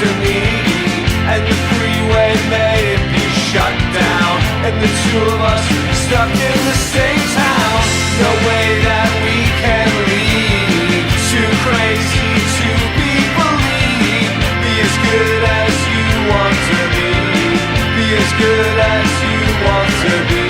to me, and the freeway may be shut down, and the two of us stuck in the same town. No way that we can leave, too crazy to be believed. Be as good as you want to be, be as good as you want to be.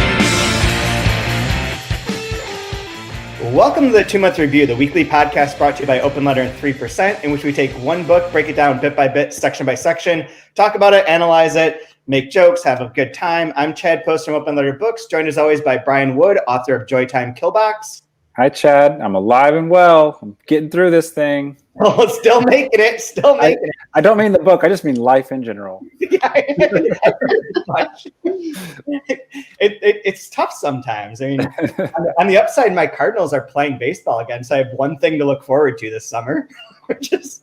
Welcome to the 2-Month Review, the weekly podcast brought to you by Open Letter and 3%, in which we take one book, break it down bit by bit, section by section, talk about it, analyze it, make jokes, have a good time. I'm Chad Post from Open Letter Books, joined as always by Brian Wood, author of Joytime Killbox. Hi, Chad. I'm alive and well. I'm getting through this thing. Oh, still making it. I don't mean the book. I just mean life in general. It's tough sometimes. I mean, on the upside, my Cardinals are playing baseball again, so I have one thing to look forward to this summer, which is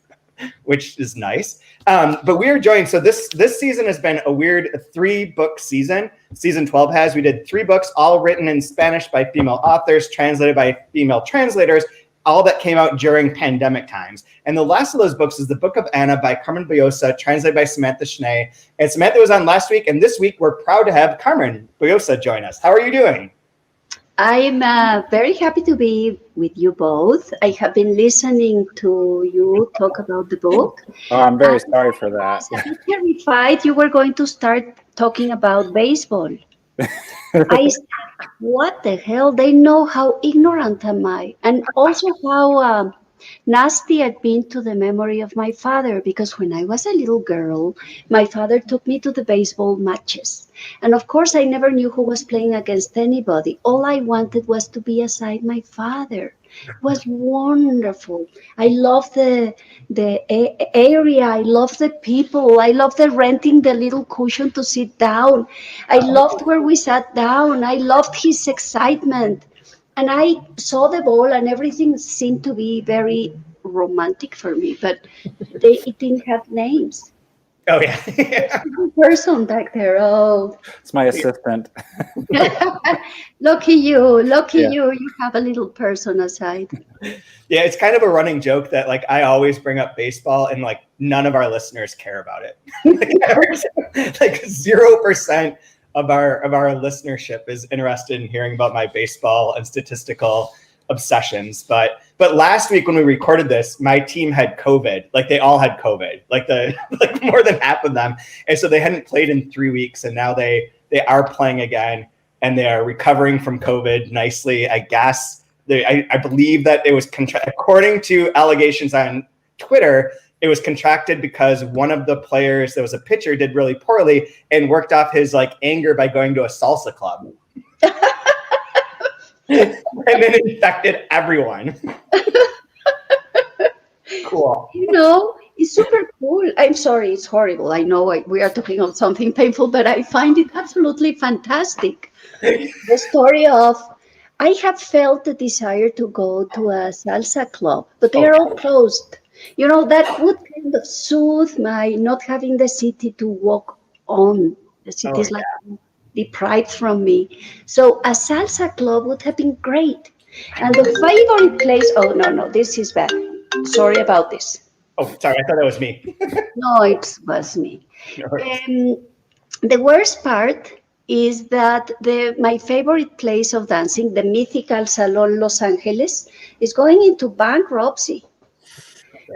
nice. But we are joined. So this season has been a weird 3-book season. Season 12 has. We did 3 books, all written in Spanish by female authors, translated by female translators, all that came out during pandemic times. And the last of those books is the Book of Anna by Carmen Boullosa, translated by Samantha Schnee. And Samantha was on last week, and this week we're proud to have Carmen Boullosa join us. How are you doing? I'm very happy to be with you both. I have been listening to you talk about the book. Oh, I'm very sorry for that. I was terrified you were going to start talking about baseball. I said, what the hell? They know how ignorant am I, and also how nasty I've been to the memory of my father, because when I was a little girl, my father took me to the baseball matches. And of course, I never knew who was playing against anybody. All I wanted was to be aside my father. It was wonderful. I love the area. I love the people. I love the renting the little cushion to sit down. I loved where we sat down. I loved his excitement. And I saw the ball, and everything seemed to be very romantic for me, but it didn't have names. Oh, yeah. Person back there. Oh, It's my assistant. lucky you. You have a little person aside. Yeah, it's kind of a running joke that I always bring up baseball, and none of our listeners care about it. 0% of our listenership is interested in hearing about my baseball and statistical obsessions. But last week when we recorded this, my team had COVID. They all had COVID, more than half of them. And so they hadn't played in 3 weeks, and now they are playing again, and they are recovering from COVID nicely. I guess I believe that it was according to allegations on Twitter, it was contracted because one of the players, that was a pitcher, did really poorly and worked off his anger by going to a salsa club. And then it infected everyone. Cool. It's super cool. I'm sorry, it's horrible. I know we are talking about something painful, but I find it absolutely fantastic. The story of, I have felt the desire to go to a salsa club, but they are all closed. That would kind of soothe my not having the city to walk on. The city is deprived from me. So a salsa club would have been great. And the favorite place, no, this is bad. Sorry about this. Oh, sorry, I thought that was me. No, it was me. The worst part is that my favorite place of dancing, the mythical Salon Los Angeles, is going into bankruptcy.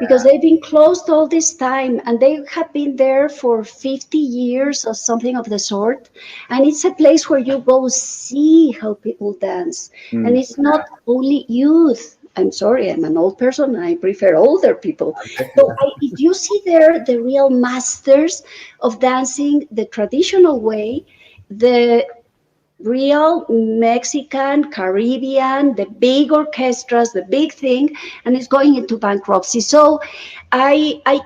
Because they've been closed all this time, and they have been there for 50 years or something of the sort. And it's a place where you go see how people dance. And it's not only youth. I'm sorry, I'm an old person and I prefer older people. So if you see there the real masters of dancing the traditional way, the real Mexican, Caribbean, the big orchestras, the big thing, and it's going into bankruptcy. So I am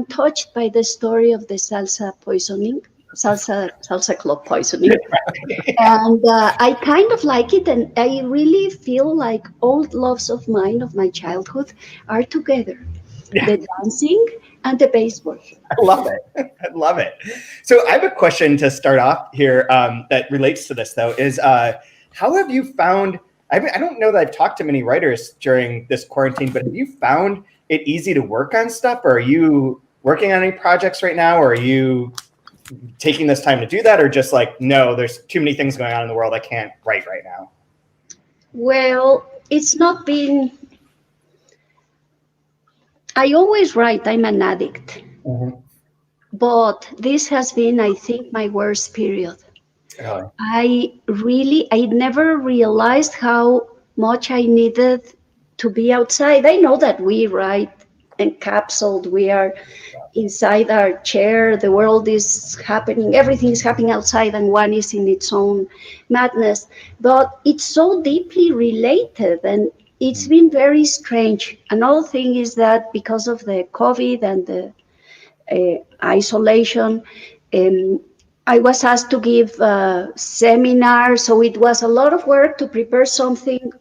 touched by the story of the salsa club poisoning. And I kind of like it, and I really feel like old loves of mine of my childhood are together. Yeah. The dancing and the baseball. I love it. So I have a question to start off here that relates to this, though, is how have you found, I don't know that I've talked to many writers during this quarantine, but have you found it easy to work on stuff? Or are you working on any projects right now? Or are you taking this time to do that? Or just like, no, there's too many things going on in the world, I can't write right now? Well, it's not been, I always write, I'm an addict. Mm-hmm. But this has been, I think, my worst period. Really? I never realized how much I needed to be outside. I know that we write encapsulated, we are inside our chair, the world is happening, everything is happening outside, and one is in its own madness. But it's so deeply related, and it's been very strange. Another thing is that because of the COVID and the isolation, I was asked to give a seminar, so it was a lot of work to prepare something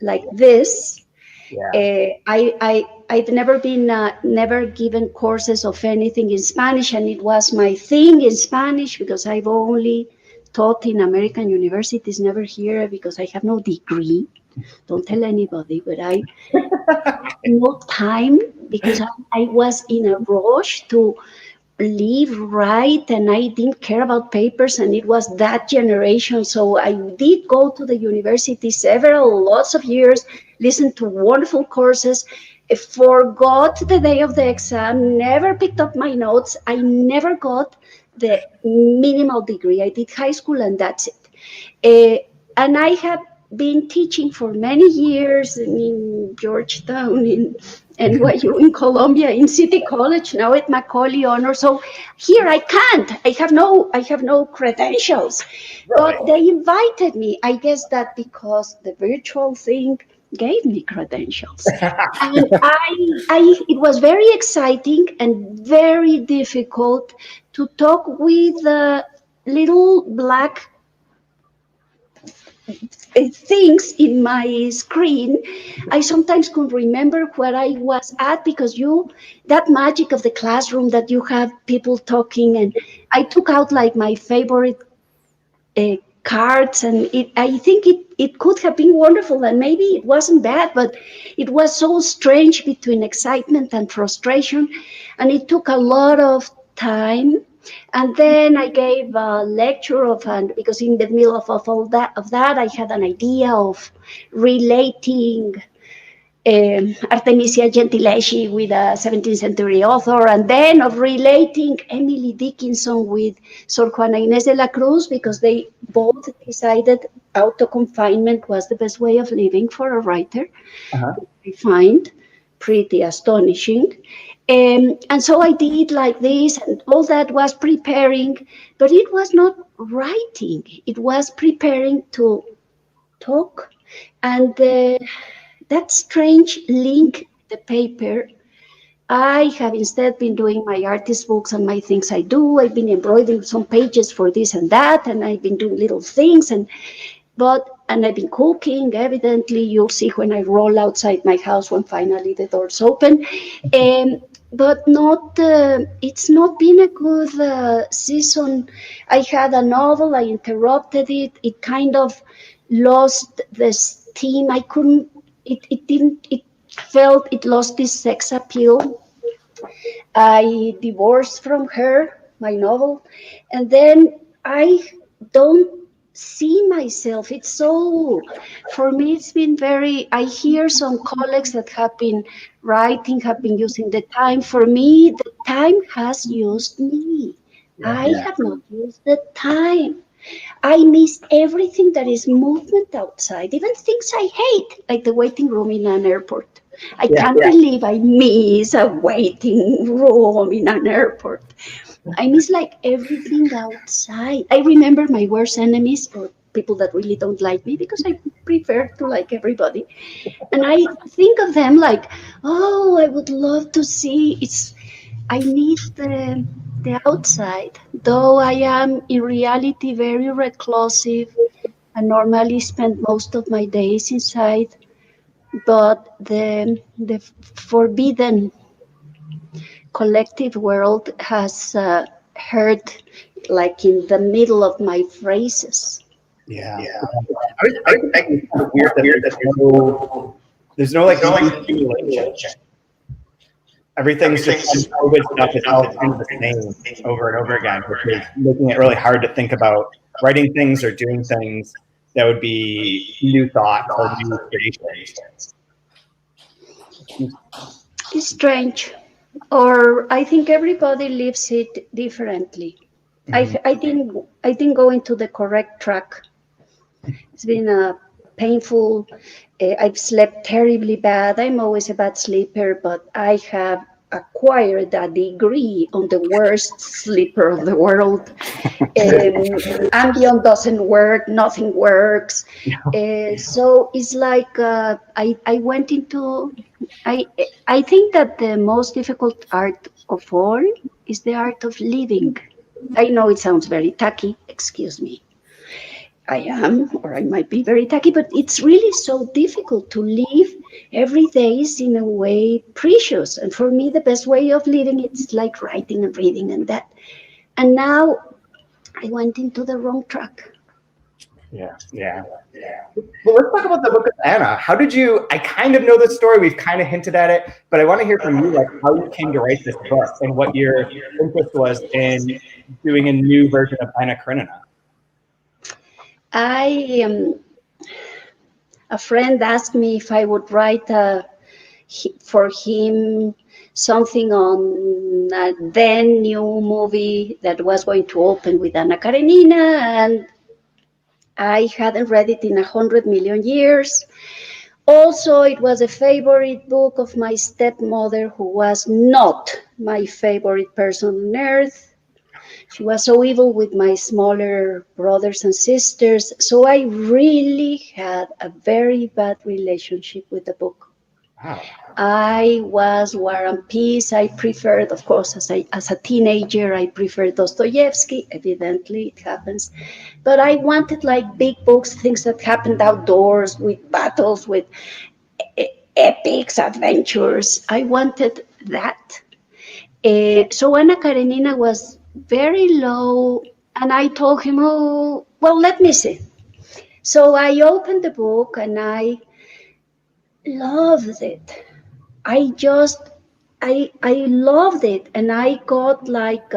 like this. Yeah. I'd never given courses of anything in Spanish, and it was my thing in Spanish because I've only taught in American universities, never here because I have no degree. Don't tell anybody, but I no time because I was in a rush to live right, and I didn't care about papers, and it was that generation. So I did go to the university lots of years, listened to wonderful courses, forgot the day of the exam, never picked up my notes. I never got the minimal degree. I did high school and that's it. And I have been teaching for many years in Georgetown, in NYU, in Columbia, in City College, now at Macaulay Honor. So here I can't. I have no credentials. Really? But they invited me. I guess that because the virtual thing gave me credentials. And it was very exciting and very difficult to talk with little black things in my screen. I sometimes couldn't remember where I was at because that magic of the classroom that you have people talking, and I took out like my favorite cards, and I think it could have been wonderful, and maybe it wasn't bad, but it was so strange between excitement and frustration, and it took a lot of time. And then I gave a lecture because in the middle of all that I had an idea of relating Artemisia Gentileschi with a 17th century author, and then of relating Emily Dickinson with Sor Juana Inés de la Cruz, because they both decided auto-confinement was the best way of living for a writer. Uh-huh. I find pretty astonishing. And so I did like this, and all that was preparing, but it was not writing. It was preparing to talk. And that strange link, the paper, I have instead been doing my artist books and my things I do. I've been embroidering some pages for this and that, and I've been doing little things, and I've been cooking. Evidently, you'll see when I roll outside my house when finally the doors open. But not. It's not been a good season. I had a novel. I interrupted it. It kind of lost the steam. I couldn't. It didn't. It felt it lost its sex appeal. I divorced from her, my novel, and then I don't see myself. It's so, for me, it's been very, I hear some colleagues that have been writing, have been using the time. For me, the time has used me. I have not used the time. I miss everything that is movement outside, even things I hate, like the waiting room in an airport. I can't believe I miss a waiting room in an airport. I miss like everything outside. I remember my worst enemies, or people that really don't like me, because I prefer to like everybody. And I think of them like, oh, I would love to see. I miss the outside, though I am in reality very reclusive. I normally spend most of my days inside, but the forbidden collective world has hurt, like in the middle of my phrases. Yeah. I was thinking it's weird that there's no There's no like stimulation. Everything's just COVID stuff is all kind of the same over and over again, which is making it really hard to think about writing things or doing things that would be new thoughts or new creations. It's strange, or I think everybody lives it differently. I think going to the correct track. It's been a painful. I've slept terribly bad. I'm always a bad sleeper, but I have acquired a degree on the worst sleeper of the world. Ambient doesn't work. Nothing works. So it's like I went into. I think that the most difficult art of all is the art of living. I know it sounds very tacky. Excuse me. I am, or I might be very tacky, but it's really so difficult to live every day is in a way precious. And for me, the best way of living, it's like writing and reading and that. And now I went into the wrong track. Yeah. Well, let's talk about the book of Anna. How did you, I kind of know the story, we've kind of hinted at it, but I want to hear from you, like how you came to write this book and what your interest was in doing a new version of Anna Karenina. A friend asked me if I would write for him something on a then new movie that was going to open with Anna Karenina, and I hadn't read it in 100 million years. Also, it was a favorite book of my stepmother, who was not my favorite person on earth. She was so evil with my smaller brothers and sisters. So I really had a very bad relationship with the book. Wow. I was War and Peace. I preferred, of course, as a teenager, I preferred Dostoevsky. Evidently, it happens. But I wanted like big books, things that happened outdoors, with battles, with epics, adventures. I wanted that. So Anna Karenina was very low, and I told him, oh, well, let me see. So I opened the book and I loved it. I loved it, and I got like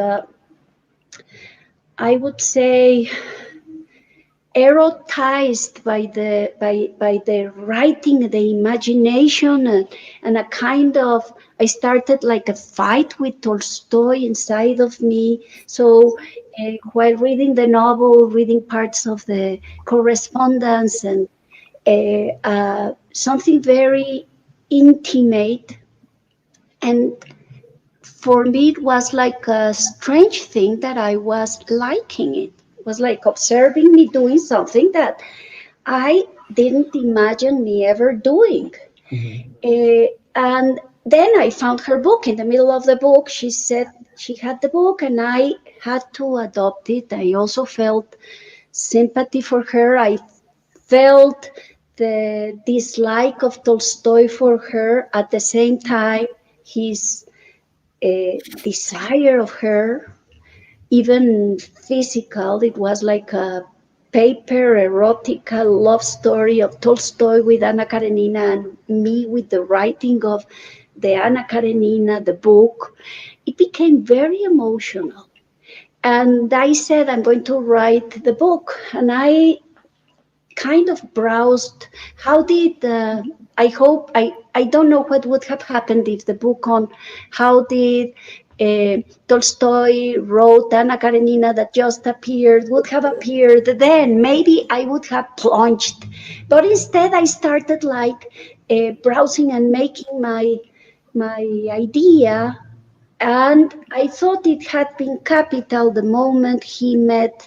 I would say erotized by the writing, the imagination, and a kind of, I started like a fight with Tolstoy inside of me. So while reading the novel, reading parts of the correspondence, and something very intimate. And for me, it was like a strange thing that I was liking it. It was like observing me doing something that I didn't imagine me ever doing. And then I found her book. In the middle of the book, she said she had the book, and I had to adopt it. I also felt sympathy for her. I felt the dislike of Tolstoy for her. At the same time, his desire of her, even physical. It was like a paper erotica love story of Tolstoy with Anna Karenina, and me with the writing of the Anna Karenina, the book. It became very emotional. And I said, I'm going to write the book. And I kind of browsed, how did, I don't know what would have happened if the book on how did Tolstoy wrote Anna Karenina that just appeared would have appeared then. Maybe I would have plunged. But instead I started like browsing and making my idea. And I thought it had been capital the moment he met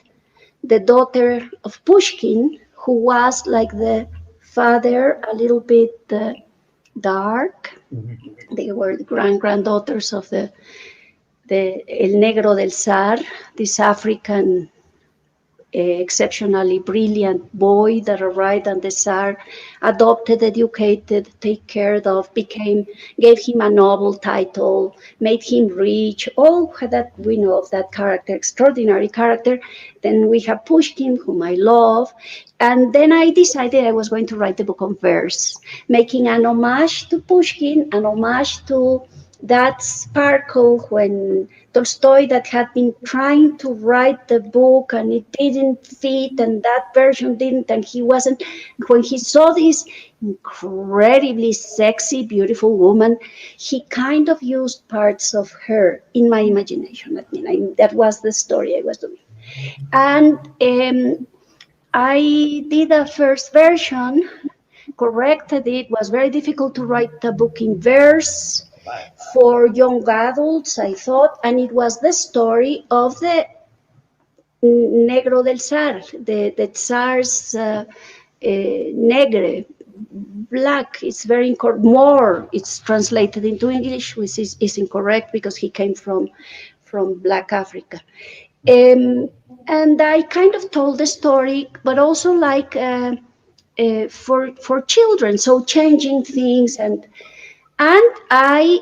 the daughter of Pushkin, who was like the father, a little bit dark. They were granddaughters of the El Negro del Zar, this African exceptionally brilliant boy that arrived, and the Tsar adopted, educated, take care of, gave him a noble title, made him rich, all that we know of that character, extraordinary character. Then we have Pushkin, whom I love. And then I decided I was going to write the book on verse, making an homage to Pushkin, an homage to that sparkle when Tolstoy, that had been trying to write the book and it didn't fit, and that version didn't, and he wasn't. When he saw this incredibly sexy, beautiful woman, he kind of used parts of her in my imagination. That was the story I was doing. And I did a first version, corrected it. It was very difficult to write the book in verse for young adults, I thought, and it was the story of the Negro del Tsar, the Tsar's negre, black. It's very more. It's translated into English, which is incorrect because he came from Black Africa. And I kind of told the story, but also like for children, so changing things, and I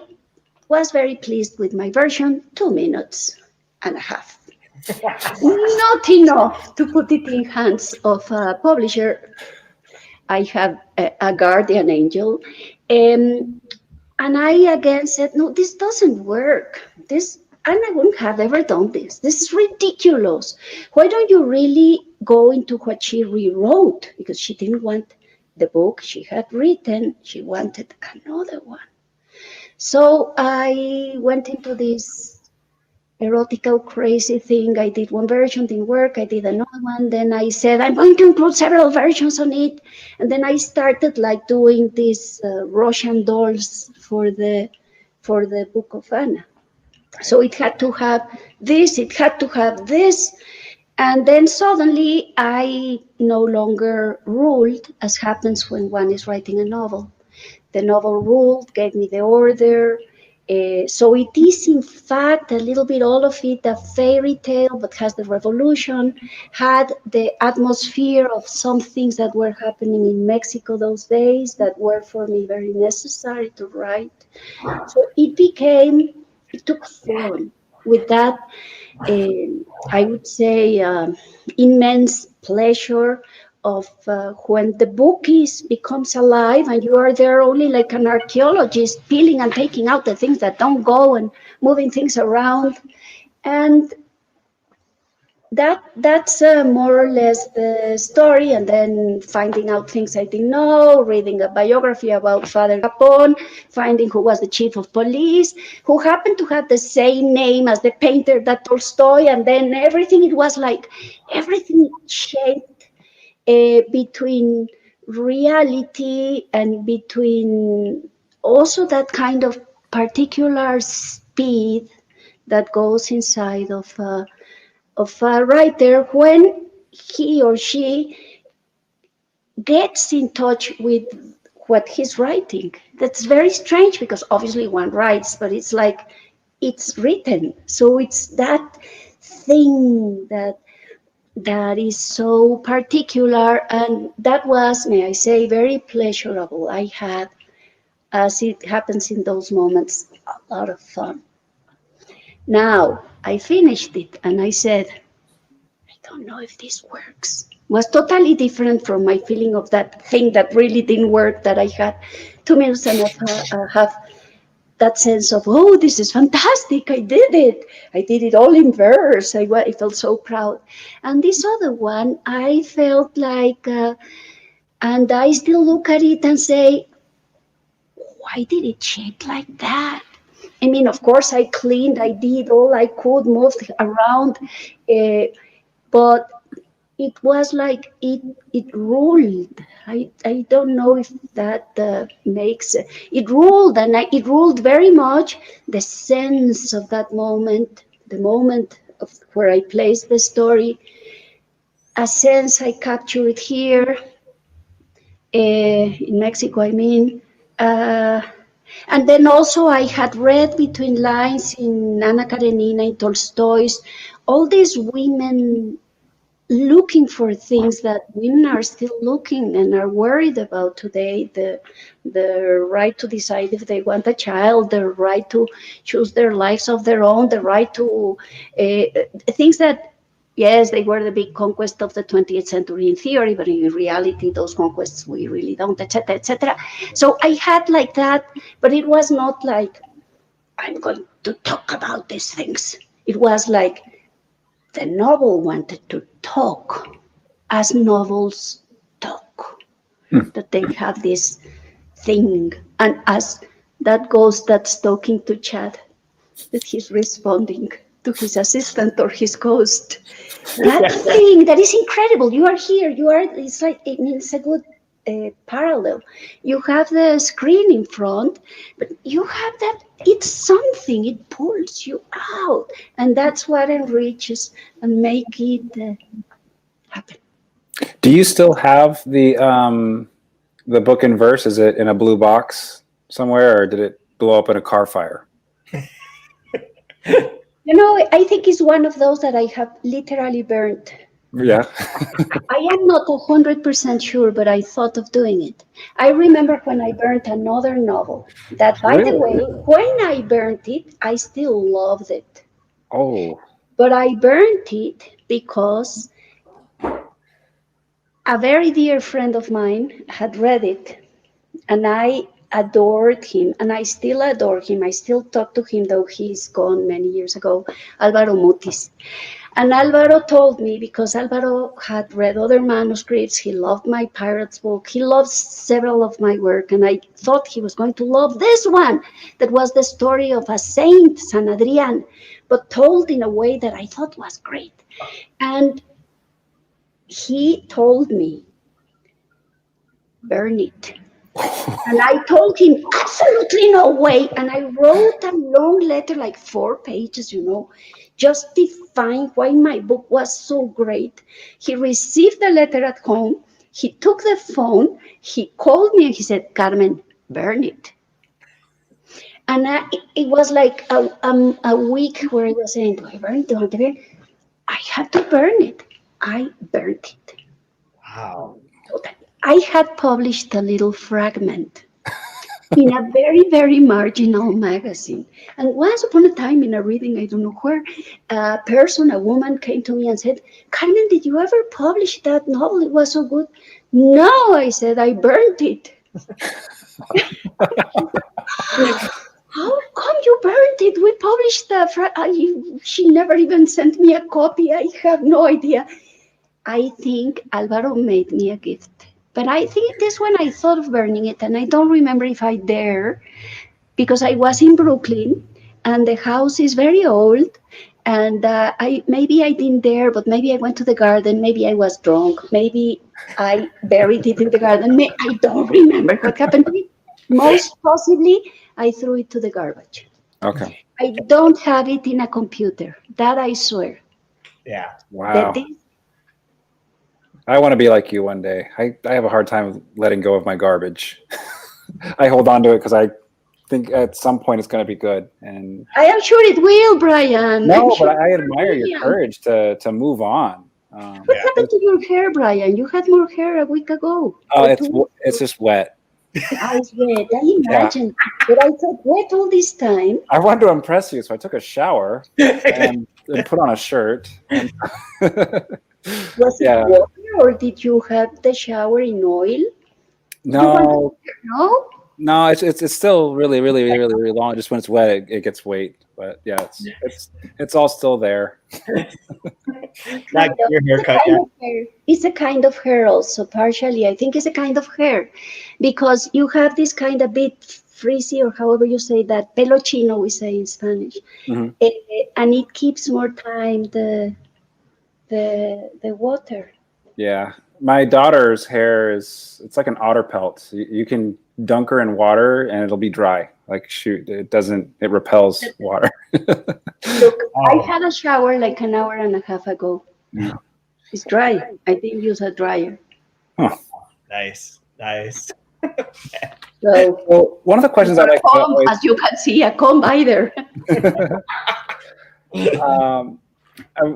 was very pleased with my version, 2 minutes and a half. Not enough to put it in hands of a publisher. I have a guardian angel. And I again said, no, this doesn't work. And I wouldn't have ever done this. This is ridiculous. Why don't you really go into what she rewrote? Because she didn't want the book she had written. She wanted another one. So I went into this erotical crazy thing. I did one version, didn't work. I did another one. Then I said, I'm going to include several versions on it. And then I started like doing these Russian dolls for the book of Anna. So it had to have this, it had to have this. And then suddenly I no longer ruled, as happens when one is writing a novel. The novel ruled, gave me the order. So it is, in fact, a little bit all of it a fairy tale, but has the revolution, had the atmosphere of some things that were happening in Mexico those days that were for me very necessary to write. So it took form with that, I would say, immense pleasure of when the book becomes alive and you are there only like an archaeologist, peeling and taking out the things that don't go and moving things around. And that's more or less the story. And then finding out things I didn't know, reading a biography about Father Capone, finding who was the chief of police, who happened to have the same name as the painter that Tolstoy, and then everything shaped between reality and between also that kind of particular speed that goes inside of a writer when he or she gets in touch with what he's writing. That's very strange because obviously one writes, but it's like it's written. So it's that thing that is so particular, and that was, may I say, very pleasurable. I had, as it happens in those moments, a lot of fun. Now, I finished it and I said, I don't know if this works. It was totally different from my feeling of that thing that really didn't work, that I had 2 minutes and a half, that sense of, oh, this is fantastic, I did it all in verse. I felt so proud. And this other one, I felt like, and I still look at it and say, why did it shape like that? I mean, of course, I cleaned, I did all I could, moved around, but it was like it ruled. I don't know if that makes it ruled, and it ruled very much the sense of that moment, the moment of where I placed the story, a sense I captured here in Mexico, I mean. And then also I had read between lines in Anna Karenina, in Tolstoy's, all these women looking for things that women are still looking and are worried about today, the right to decide if they want a child, the right to choose their lives of their own, the right to things that, yes, they were the big conquest of the 20th century in theory, but in reality those conquests we really don't, etc., etc. So I had like that, but it was not like I'm going to talk about these things. It was like the novel wanted to talk as novels talk, that they have this thing, and as that ghost that's talking to Chad, that he's responding to his assistant or his ghost. That thing that is incredible. You are here. You are. It's like it's a good parallel. You have the screen in front, but you have that. It's something. It pulls you out, and that's what enriches and make it happen. Do you still have the book in verse? Is it in a blue box somewhere, or did it blow up in a car fire? You know, I think it's one of those that I have literally burnt. Yeah. I am not 100% sure, but I thought of doing it. I remember when I burnt another novel that, by the way, when I burnt it, I still loved it. Oh. But I burnt it because a very dear friend of mine had read it, and I adored him, and I still adore him. I still talk to him, though he's gone many years ago, Alvaro Mutis. And Alvaro told me, because Alvaro had read other manuscripts, he loved my Pirates book, he loved several of my work, and I thought he was going to love this one, that was the story of a saint, San Adrian, but told in a way that I thought was great. And he told me, burn it. And I told him, absolutely no way. And I wrote a long letter, like 4 pages, justifying why my book was so great. He received the letter at home. He took the phone. He called me and he said, Carmen, burn it. And it was like a week where I was saying, do I burn it? Do I burn it? I had to burn it. I burnt it. Wow. I had published a little fragment in a very, very marginal magazine. And once upon a time in a reading, I don't know where, a woman came to me and said, Carmen, did you ever publish that novel? It was so good. No, I said, I burnt it. How come you burnt it? We published she never even sent me a copy. I have no idea. I think Alvaro made me a gift. But I think this one I thought of burning it, and I don't remember if I dare, because I was in Brooklyn, and the house is very old, and maybe I didn't dare, but maybe I went to the garden, maybe I was drunk, maybe I buried it in the garden. I don't remember what happened to it. Most possibly, I threw it to the garbage. Okay. I don't have it in a computer. That I swear. Yeah. Wow. I want to be like you one day. I have a hard time letting go of my garbage. I hold on to it because I think at some point it's going to be good. And I am sure it will, Brian. No, but I admire your courage to move on. What happened to your hair, Brian? You had more hair a week ago. Oh, it's just wet. It's wet. I imagine. Yeah. But I thought wet all this time. I wanted to impress you, so I took a shower and put on a shirt. Was it water, or did you have the shower in oil? No. No, it's still really, really, really, really, really long. Just when it's wet, it gets weight. But yeah, it's all still there. Like your haircut. It's a kind of hair also, partially. I think it's a kind of hair, because you have this kind of bit frizzy, or however you say that, pelo chino we say in Spanish, and it keeps more time the water. Yeah, my daughter's hair it's like an otter pelt. You can dunk her in water and it'll be dry. Like it repels water. Look, I had a shower like an hour and a half ago. Yeah. It's dry. I didn't use a dryer. Huh. Nice. So, well, one of the questions I like as you can see, a comb either.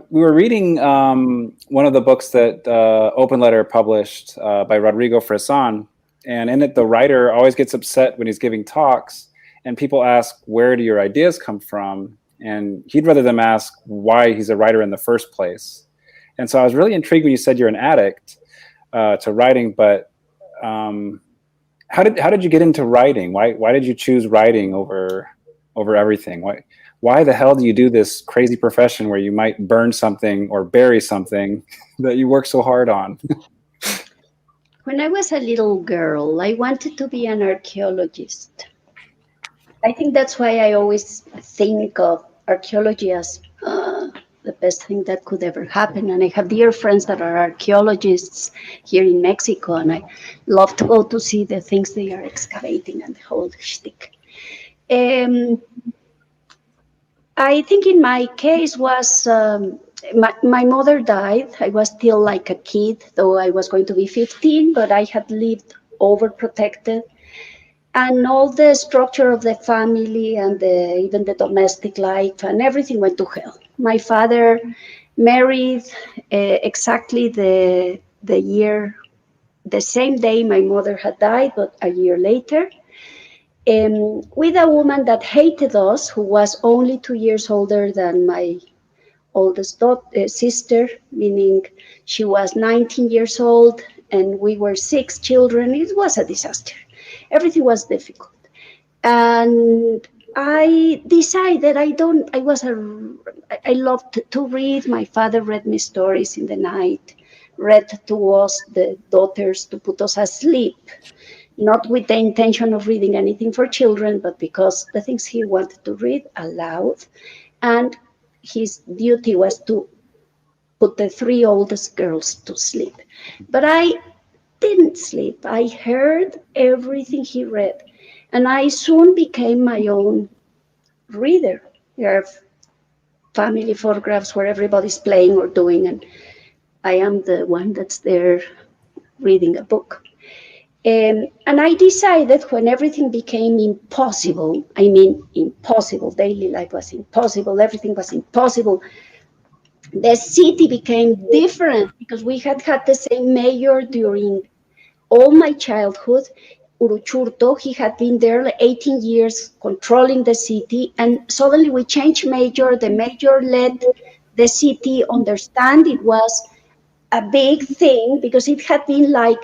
We were reading one of the books that Open Letter published by Rodrigo Fresson, and in it, the writer always gets upset when he's giving talks, and people ask, "Where do your ideas come from?" And he'd rather them ask why he's a writer in the first place. And so I was really intrigued when you said you're an addict to writing, but how did you get into writing? Why did you choose writing over everything? Why the hell do you do this crazy profession where you might burn something or bury something that you work so hard on? When I was a little girl, I wanted to be an archaeologist. I think that's why I always think of archaeology as the best thing that could ever happen. And I have dear friends that are archaeologists here in Mexico, and I love to go to see the things they are excavating and the whole shtick. I think in my case was my mother died. I was still like a kid, though I was going to be 15, but I had lived overprotected. And all the structure of the family and even the domestic life and everything went to hell. My father married exactly the year, the same day my mother had died, but a year later, with a woman that hated us, who was only 2 years older than my oldest sister, meaning she was 19 years old and we were 6 children. It was a disaster. Everything was difficult. And I decided I loved to read. My father read me stories in the night, read to us, the daughters, to put us asleep, not with the intention of reading anything for children, but because the things he wanted to read aloud. And his duty was to put the 3 oldest girls to sleep. But I didn't sleep. I heard everything he read. And I soon became my own reader. There are family photographs where everybody's playing or doing, and I am the one that's there reading a book. And I decided when everything became impossible, I mean impossible, daily life was impossible, everything was impossible. The city became different because we had the same mayor during all my childhood. Uruchurto, he had been there like 18 years controlling the city, and suddenly we changed mayor. The mayor let the city understand it was a big thing because it had been like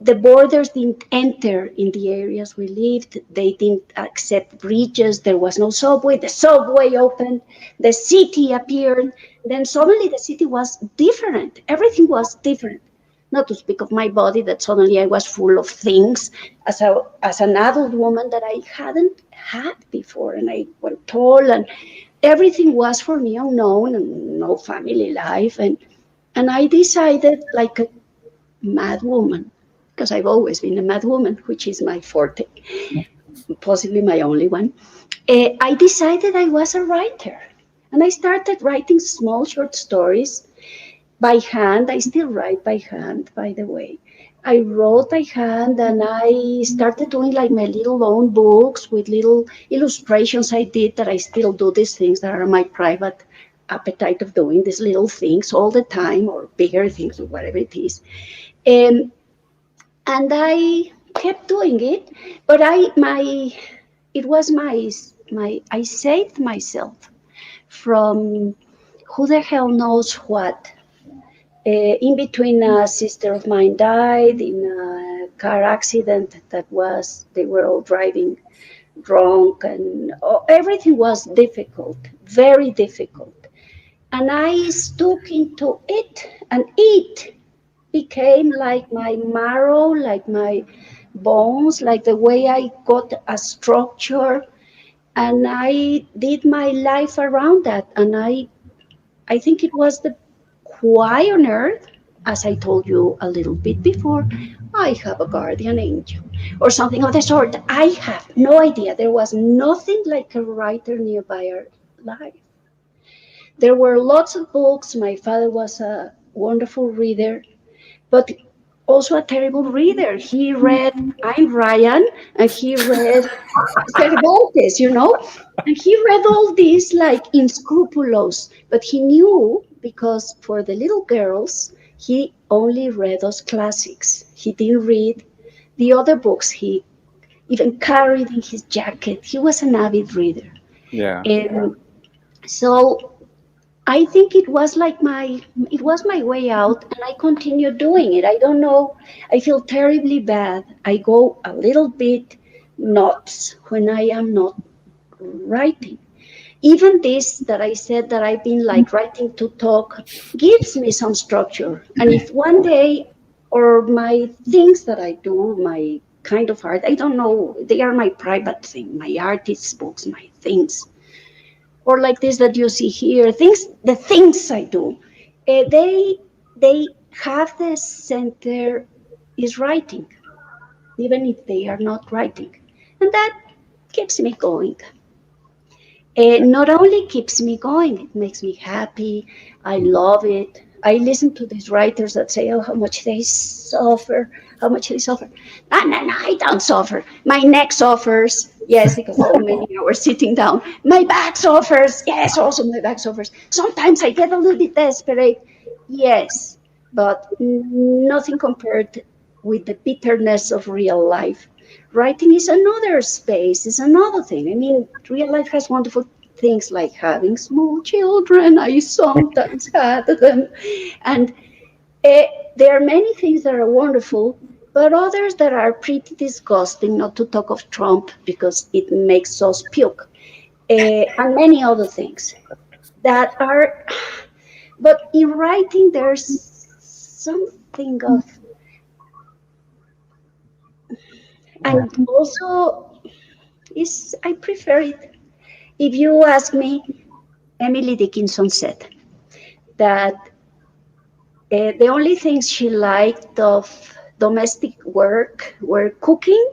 the borders didn't enter in the areas we lived. They didn't accept bridges. There was no subway. The subway opened. The city appeared. Then suddenly the city was different. Everything was different. Not to speak of my body, that suddenly I was full of things as an adult woman that I hadn't had before. And I went tall, and everything was for me unknown, and no family life. And I decided, like a mad woman, because I've always been a mad woman, which is my forte, possibly my only one. I decided I was a writer. And I started writing small short stories by hand. I still write by hand, by the way. I wrote by hand, and I started doing like my little own books with little illustrations I did, that I still do these things that are my private appetite of doing these little things all the time, or bigger things, or whatever it is. Um, and I kept doing it, but it was I saved myself from who the hell knows what. In between, a sister of mine died in a car accident they were all driving drunk, and everything was difficult, very difficult. And I stuck into it, and it became like my marrow, like my bones, like the way I got a structure. And I did my life around that. And I think it was why on earth, as I told you a little bit before, I have a guardian angel or something of the sort. I have no idea. There was nothing like a writer nearby our life. There were lots of books. My father was a wonderful reader, but also a terrible reader. He read I'm Ryan, and he read Cervantes, and he read all these like unscrupulous, but he knew because for the little girls, he only read those classics. He didn't read the other books. He even carried in his jacket. He was an avid reader. Yeah. And so I think it was my way out, and I continue doing it. I don't know. I feel terribly bad. I go a little bit nuts when I am not writing. Even this that I said that I've been like writing to talk gives me some structure. And if one day, or my things that I do, my kind of art, I don't know, they are my private thing, my artist's books, my things, or like this that you see here, the things I do, they have the center is writing, even if they are not writing, and that keeps me going. Not only keeps me going, it makes me happy. I love it. I listen to these writers that say, oh, how much they suffer, how much they suffer. No, no, no, I don't suffer. My neck suffers. Yes, because so many hours sitting down. My back suffers. Yes, also my back suffers. Sometimes I get a little bit desperate. Yes, but nothing compared with the bitterness of real life. Writing is another space, is another thing. I mean, real life has wonderful things like having small children. I sometimes had them. And there are many things that are wonderful, but others that are pretty disgusting, not to talk of Trump because it makes us puke, and many other things that are. But in writing, there's something of, and also is I prefer it. If you ask me, Emily Dickinson said that the only things she liked of domestic work were cooking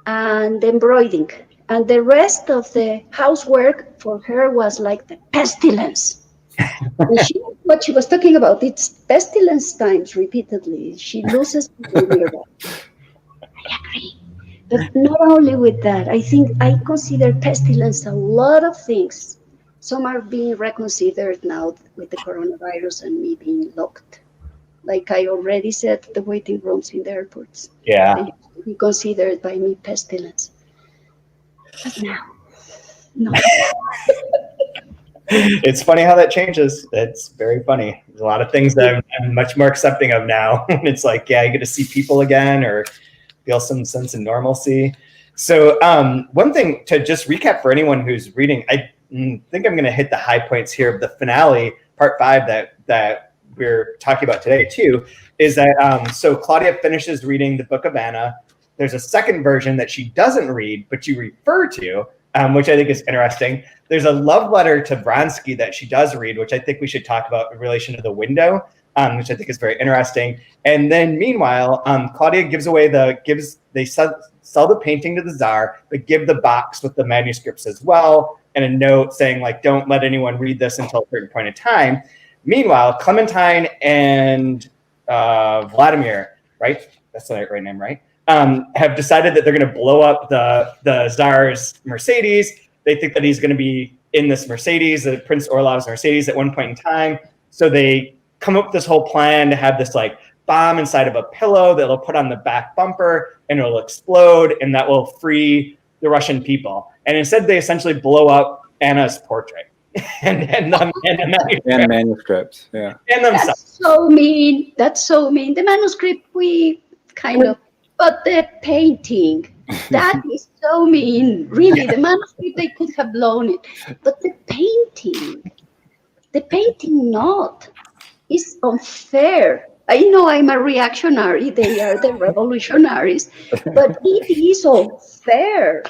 and embroidering, and the rest of the housework for her was like the pestilence. And what she was talking about, it's pestilence times repeatedly. She loses people nearby. I agree. But not only with that, I think I consider pestilence a lot of things. Some are being reconsidered now with the coronavirus and me being locked. Like I already said, the waiting rooms in the airports. Yeah. They used to be considered by me pestilence. But now, no. It's funny how that changes. It's very funny. There's a lot of things that I'm much more accepting of now. It's like, yeah, you get to see people again or feel some sense of normalcy. So one thing to just recap for anyone who's reading, I think I'm going to hit the high points here of the finale, part 5 that we're talking about today too, is that so Claudia finishes reading the Book of Anna. There's a second version that she doesn't read, but you refer to, which I think is interesting. There's a love letter to Vronsky that she does read, which I think we should talk about in relation to the window, which I think is very interesting. And then meanwhile, Claudia gives away they sell the painting to the Tsar, but give the box with the manuscripts as well, and a note saying like, don't let anyone read this until a certain point in time. Meanwhile, Clementine and Vladimir, right? That's the right name, right? Have decided that they're going to blow up the Tsar's Mercedes. They think that he's going to be in this Mercedes, Prince Orlov's Mercedes, at one point in time. So they come up with this whole plan to have this like bomb inside of a pillow that'll put on the back bumper and it'll explode, and that will free the Russian people. And instead, they essentially blow up Anna's portrait and and manuscripts, yeah. And themselves. That's so mean. That's so mean. The manuscript, we kind of, but the painting, that is so mean. Really, the manuscript, they could have blown it. But the painting not, is unfair. I know I'm a reactionary. They are the revolutionaries. But it is unfair.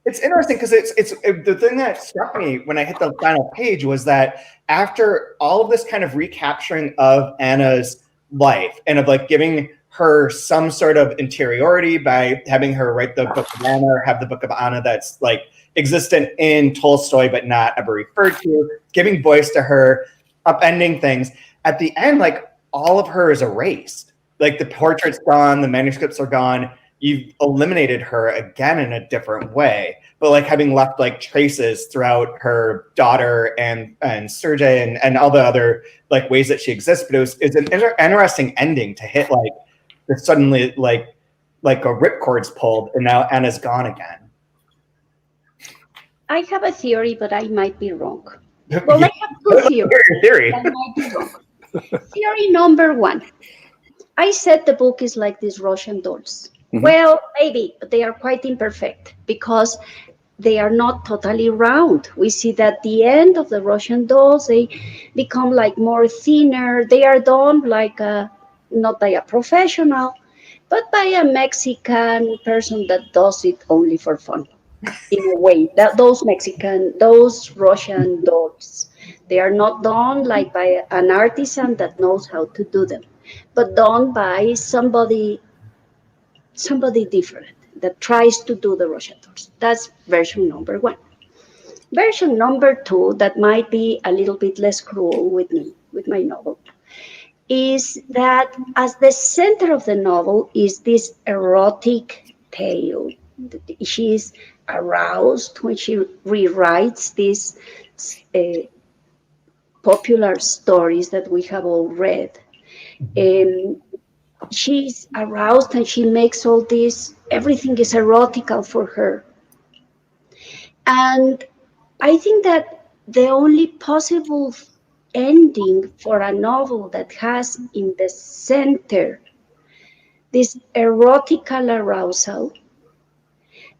It's interesting because it's the thing that struck me when I hit the final page was that after all of this kind of recapturing of Anna's life and of like giving her some sort of interiority by having her write the Book of Anna or have the Book of Anna that's like existent in Tolstoy but not ever referred to, giving voice to her, upending things. At the end, like all of her is erased. Like the portrait's gone, the manuscripts are gone. You've eliminated her again in a different way, but like having left like traces throughout her daughter and Sergei and all the other like ways that she exists. But it's an interesting ending to hit like suddenly like a ripcord's pulled and now Anna's gone again. I have a theory, but I might be wrong. Well, I have two theories. Your theory. I might be wrong. Theory number one. I said the book is like these Russian dolls. Mm-hmm. Well, maybe, but they are quite imperfect because they are not totally round. We see that the end of the Russian dolls, they become like more thinner. They are done like not by a professional, but by a Mexican person that does it only for fun. In a way, that those Russian dolls, they are not done like by an artisan that knows how to do them, but done by somebody different that tries to do the Russian dolls. That's version number one. Version number two, that might be a little bit less cruel with me, with my novel, is that as the center of the novel is this erotic tale. She is aroused when she rewrites these popular stories that we have all read. She's aroused and she makes all this, everything is erotical for her. And I think that the only possible ending for a novel that has in the center this erotical arousal,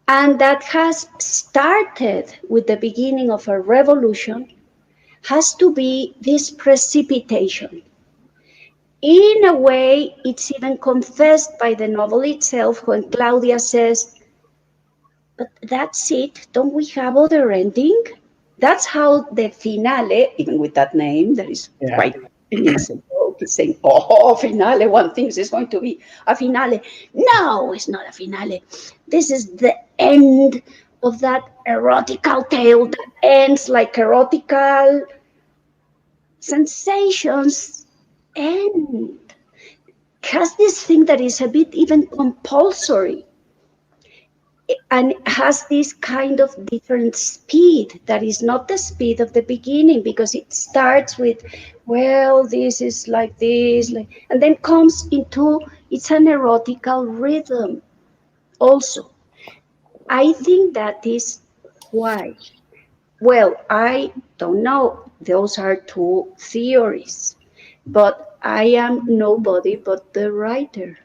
and that has started with the beginning of a revolution, has to be this precipitation. In a way, it's even confessed by the novel itself when Claudia says, but that's it, don't we have other ending? That's how the finale, even with that name, that is quite innocent. It's saying, oh, finale, one thinks it's going to be a finale. No, it's not a finale. This is the end of that erotical tale that ends like erotical sensations end. Has this thing that is a bit even compulsory and has this kind of different speed that is not the speed of the beginning, because it starts with, well, this is like this, and then comes into, it's an erotical rhythm also. I think that is why. Well, I don't know. Those are two theories, but I am nobody but the writer.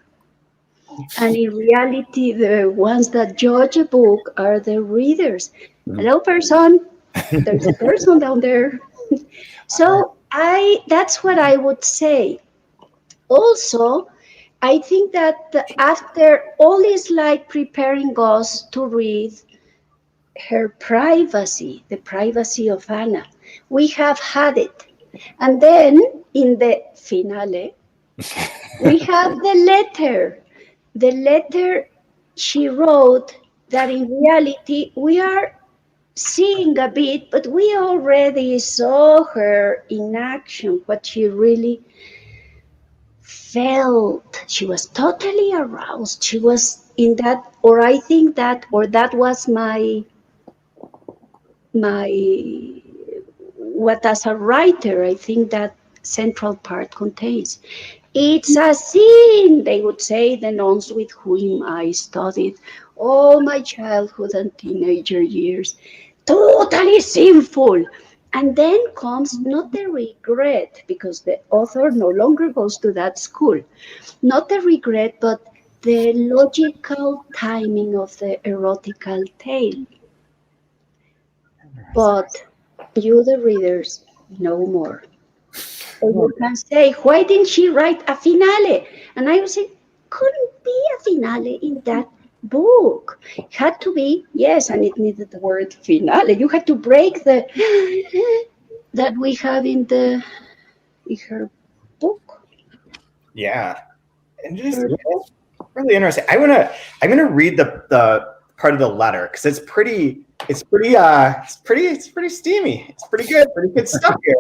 And in reality, the ones that judge a book are the readers. Hello, person. There's a person down there. So that's what I would say. Also, I think that after all is like preparing us to read her privacy, the privacy of Anna. We have had it. And then in the finale, we have the letter. The letter she wrote that in reality we are seeing a bit, but we already saw her in action, what she really felt. She was totally aroused. She was in that, or I think that, or that was my what as a writer, I think that central part contains. It's a sin, they would say, the nuns with whom I studied all my childhood and teenager years. Totally sinful. And then comes not the regret, because the author no longer goes to that school. Not the regret, but the logical timing of the erotical tale. But you, the readers, know more. And you can say, why didn't she write a finale? And I would say, couldn't be a finale in that book. It had to be, yes, and it needed the word finale. You had to break the that we have in her book. Yeah, and just really interesting. I'm gonna read the part of the letter because it's pretty It's pretty steamy. It's pretty good stuff here.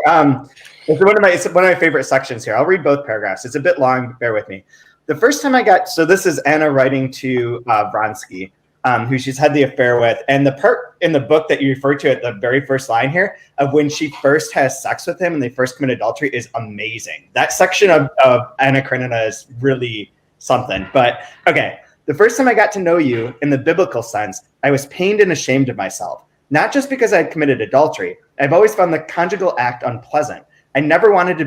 It's one of my favorite sections here. I'll read both paragraphs. It's a bit long, bear with me. The first time so this is Anna writing to Vronsky, who she's had the affair with, and the part in the book that you referred to at the very first line here of when she first has sex with him and they first commit adultery is amazing. That section of Anna Karenina is really something. But okay. The first time I got to know you in the biblical sense, I was pained and ashamed of myself, not just because I had committed adultery. I've always found the conjugal act unpleasant. I never wanted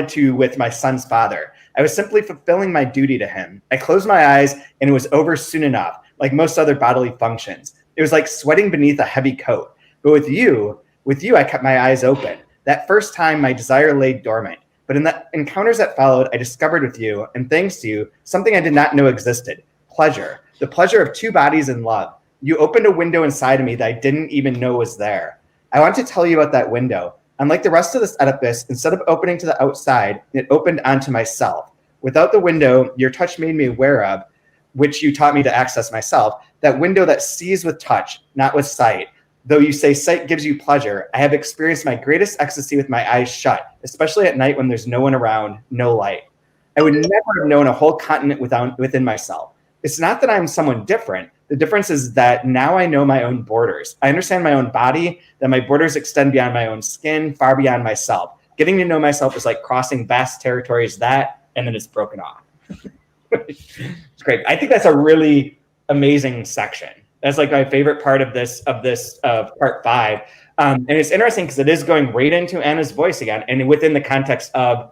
to with my son's father. I was simply fulfilling my duty to him. I closed my eyes and it was over soon enough, like most other bodily functions. It was like sweating beneath a heavy coat. But with you, I kept my eyes open. That first time, my desire lay dormant. But in the encounters that followed, I discovered with you, and thanks to you, something I did not know existed. Pleasure. The pleasure of two bodies in love. You opened a window inside of me that I didn't even know was there. I want to tell you about that window. Unlike the rest of this edifice, instead of opening to the outside, it opened onto myself. Without the window your touch made me aware of, which you taught me to access myself, that window that sees with touch, not with sight. Though you say sight gives you pleasure, I have experienced my greatest ecstasy with my eyes shut, especially at night when there's no one around, no light. I would never have known a whole continent within myself. It's not that I'm someone different. The difference is that now I know my own borders. I understand my own body, that my borders extend beyond my own skin, far beyond myself. Getting to know myself is like crossing vast territories and then it's broken off. It's great. I think that's a really amazing section. That's like my favorite part of this part 5. And it's interesting because it is going right into Anna's voice again, and within the context of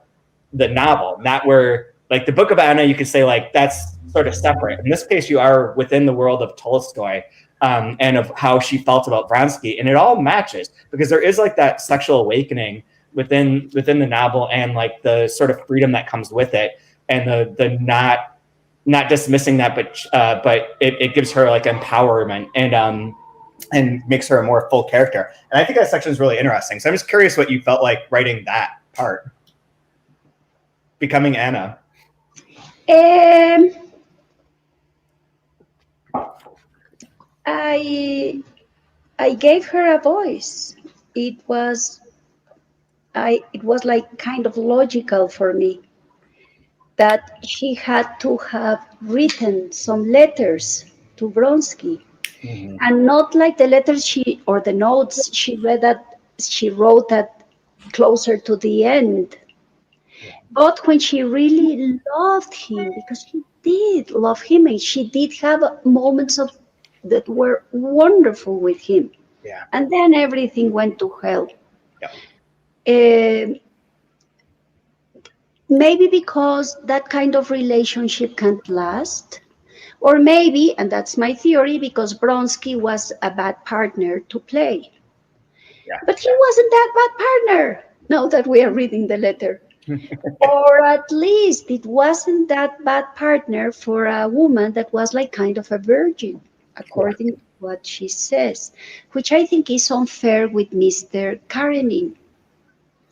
the novel, not where like the book of Anna, you could say like that's sort of separate. In this case, you are within the world of Tolstoy and of how she felt about Vronsky, and it all matches because there is like that sexual awakening within the novel and like the sort of freedom that comes with it, and the not dismissing that, but it gives her like empowerment and makes her a more full character. And I think that section is really interesting. So I'm just curious what you felt like writing that part, becoming Anna. I gave her a voice. It was like kind of logical for me that she had to have written some letters to Vronsky, and not like the letters or the notes she wrote that closer to the end. But when she really loved him, because she did love him, and she did have moments that were wonderful with him. Yeah. And then everything went to hell. Yeah. Maybe because that kind of relationship can't last, or maybe, and that's my theory, because Vronsky was a bad partner to play. Yeah. But he wasn't that bad partner, now that we are reading the letter. Or at least it wasn't that bad partner for a woman that was like kind of a virgin, according to what she says, which I think is unfair with Mr. Karenin.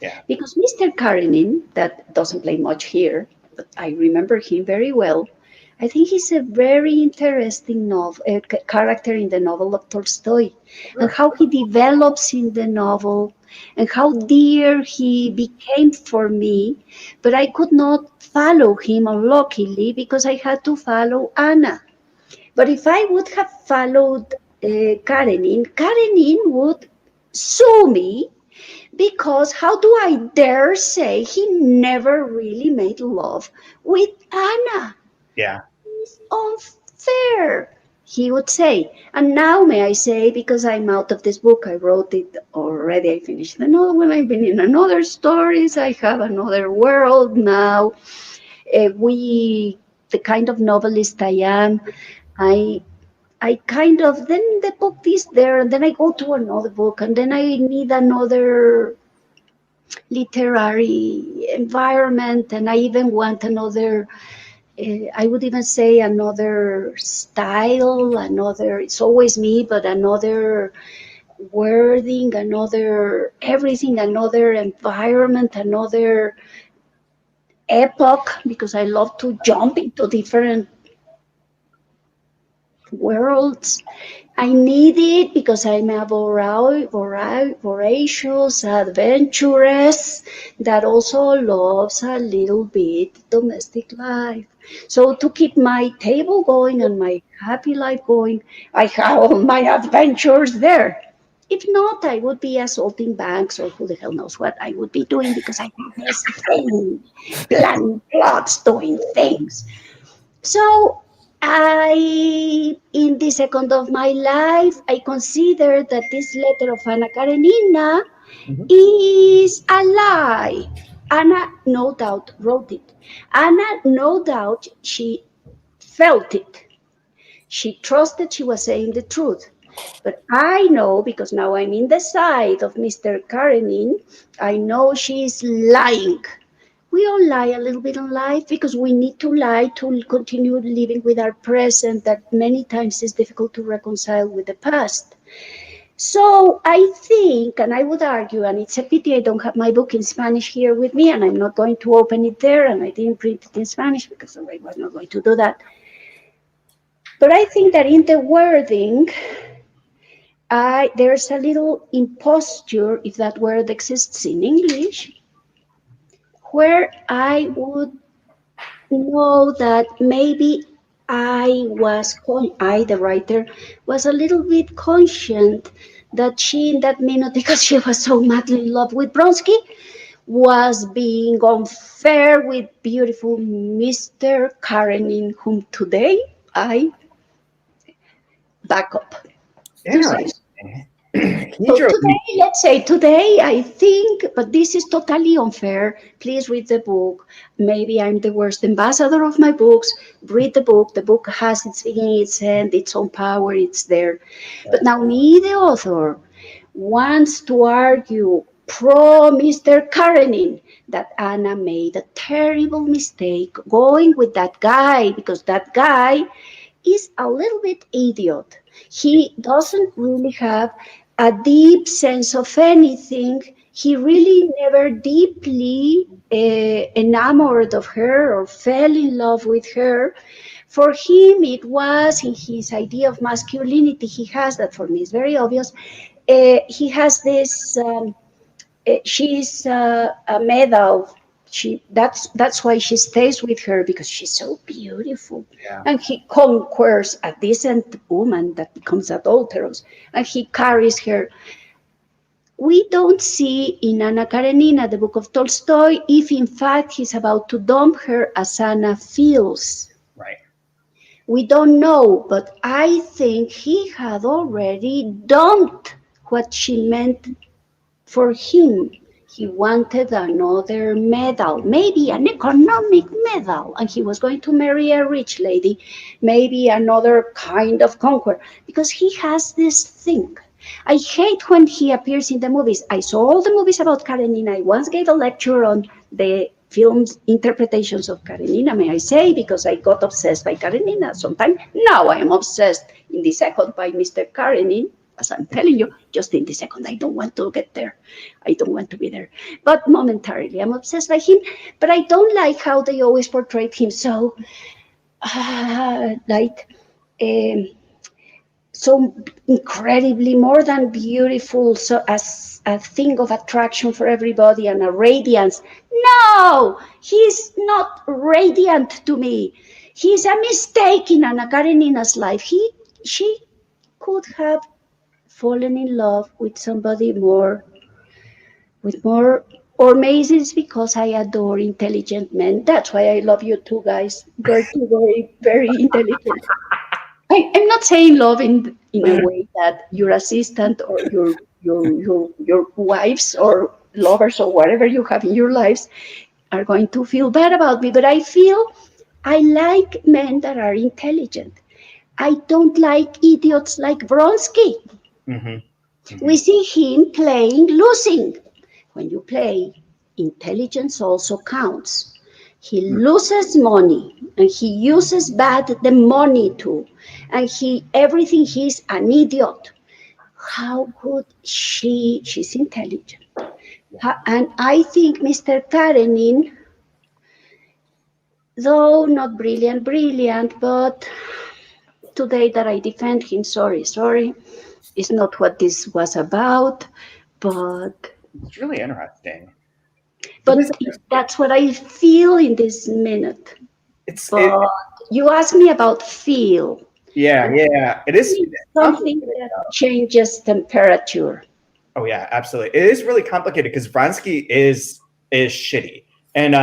Yeah. Because Mr. Karenin, that doesn't play much here, but I remember him very well. I think he's a very interesting character in the novel of Tolstoy, and how he develops in the novel, and how dear he became for me. But I could not follow him, unluckily, because I had to follow Anna. But if I would have followed Karenin would sue me, because how do I dare say he never really made love with Anna? Yeah. It's unfair, he would say. And now may I say, because I'm out of this book, I wrote it already, I finished the novel, I've been in another stories, I have another world now. The kind of novelist I am, I kind of, then the book is there, and then I go to another book, and then I need another literary environment, and I even want another, I would even say another style, it's always me, but another wording, another everything, another environment, another epoch, because I love to jump into different worlds. I need it because I'm a voracious adventuress that also loves a little bit domestic life. So to keep my table going and my happy life going, I have all my adventures there. If not, I would be assaulting banks or who the hell knows what I would be doing because I have this thing, planning plots, doing things. So in the second of my life, I consider that this letter of Anna Karenina Mhm. is a lie. Anna, no doubt, wrote it. Anna, no doubt, she felt it. She trusted she was saying the truth. But I know, because now I'm in the side of Mr. Karenin, I know she's lying. We all lie a little bit in life because we need to lie to continue living with our present that many times is difficult to reconcile with the past. So I think, and I would argue, and it's a pity I don't have my book in Spanish here with me, and I'm not going to open it there, and I didn't print it in Spanish because I was not going to do that. But I think that in the wording, there's a little imposture, if that word exists in English, where I would know that maybe I, the writer, was a little bit conscient that she, in that minute, because she was so madly in love with Vronsky, was being unfair with beautiful Mr. Karenin, whom today I back up to say. Interesting. He So drove me. today, let's say today, I think, but this is totally unfair. Please read the book. Maybe I'm the worst ambassador of my books. Read the book. The book has its beginning, its end, its own power. It's there. But now me, the author, wants to argue pro Mr. Karenin that Anna made a terrible mistake going with that guy because that guy is a little bit idiot. He doesn't really have a deep sense of anything. He really never deeply enamored of her or fell in love with her. For him, it was in his idea of masculinity. He has that for me. It's very obvious. He has this. She's a medal. That's why she stays with her because she's so beautiful. Yeah. And he conquers a decent woman that becomes adulterous, and he carries her. We don't see in Anna Karenina, the book of Tolstoy, if in fact he's about to dump her as Anna feels. Right. We don't know, but I think he had already dumped what she meant for him. He wanted another medal, maybe an economic medal, and he was going to marry a rich lady, maybe another kind of conqueror, because he has this thing. I hate when he appears in the movies. I saw all the movies about Karenina. I once gave a lecture on the film's interpretations of Karenina, may I say, because I got obsessed by Karenina sometime. Now I am obsessed in the second by Mr. Karenin, as I'm telling you, just in the second. I don't want to get there. I don't want to be there. But momentarily, I'm obsessed by him. But I don't like how they always portrayed him so, like, um, so incredibly more than beautiful, so as a thing of attraction for everybody and a radiance. No, he's not radiant to me. He's a mistake in Anna Karenina's life. She could have fallen in love with somebody with more, or maybe it's because I adore intelligent men. That's why I love you two guys. You're two very, very intelligent. I'm not saying love in a way that your assistant or your wives or lovers or whatever you have in your lives are going to feel bad about me, but I feel I like men that are intelligent. I don't like idiots like Vronsky. We see him playing losing. When you play, intelligence also counts. He loses money and he uses bad the money too. And everything he's an idiot. How could she's intelligent. And I think Mr. Karenin, though not brilliant, but today that I defend him. Sorry. It's not what this was about, but It's really interesting. that's what I feel in this minute. It's But you asked me about feel. yeah. It is Something that changes temperature. Oh yeah, absolutely. It is really complicated because Vronsky is shitty, and